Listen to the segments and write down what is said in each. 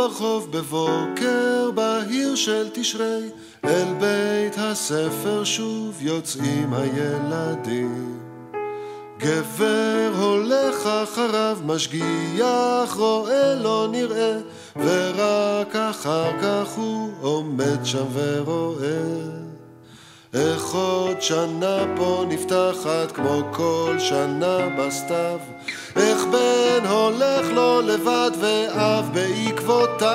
ברחוב בבוקר בהיר של תשרי, אל בית הספר שוב יוצאים הילדים. גבר הולך אחריו, משגיח רואה לא נראה, ורק אחר כך הוא עומד שם ורואה. איך עוד שנה פה נפתחת כמו כל שנה בסתיו, איך בן הולך לו לבד ואב בעקבותיו.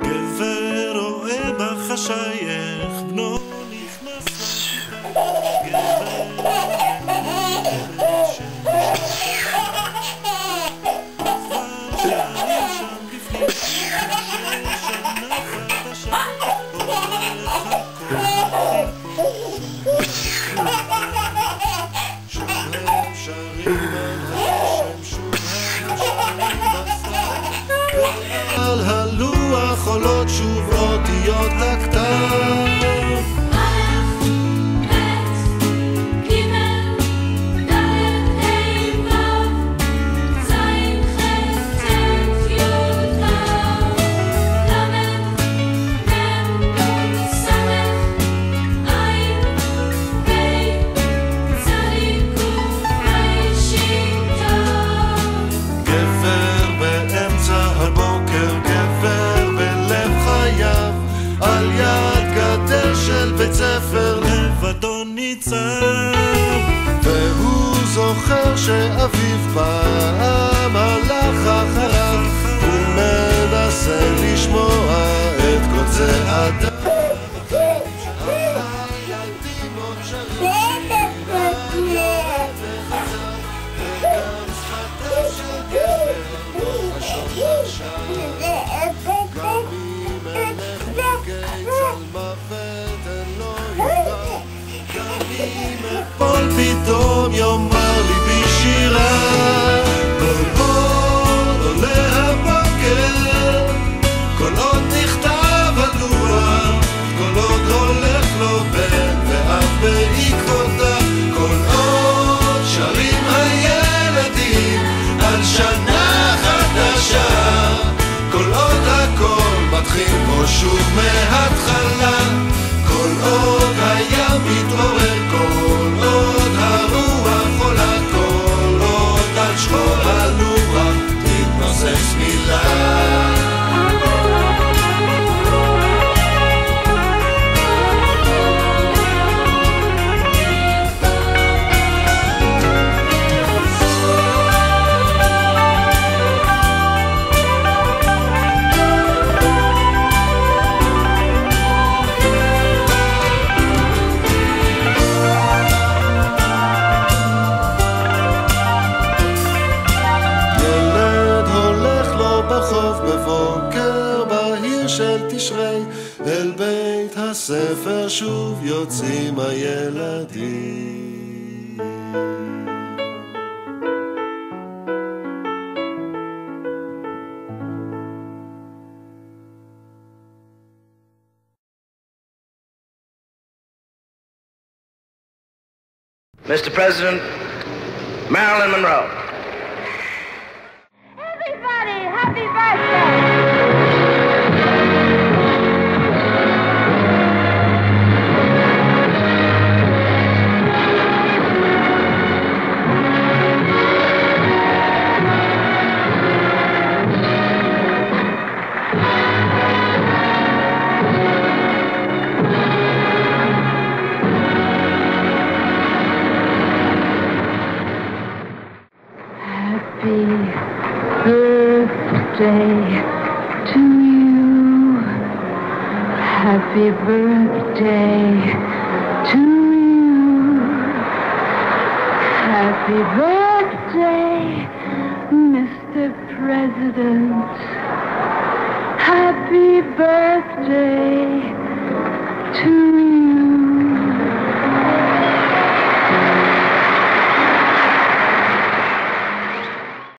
גבר רואה בחשייך בנו נכנס על הלוח עולות שוב אותיות הכתב. בית ספר לבדו ניצב, והוא זוכר שאביו פעם הלך אחריו, הוא מנסה לשמוע את כל צעדיו. הילדים עוד שרים שירה וחזר, וגם שפתיו של גבר השומר שם, גם אם אלך בגיא צל מוות כל פתאום יאמר לי בשירה, בוא עולה הבוקר, כל עוד נכתב על לוח, כל עוד הולך לו בן ואב בעקבותיו, כל עוד שרים הילדים על שנה חדשה, כל עוד הכל מתחיל פה שוב מההתחלה, כל עוד הים מתעורר, כל עוד הרוח עולה, כל עוד על שחור הלוח תתנוסס מילה. בבוקר בהיר של תשרי, אל בית הספר שוב יוצאים הילדים. Mr. President, Marilyn Monroe. Everybody, happy birthday! Happy birthday to you. Happy birthday, Mr. President. Happy birthday to you.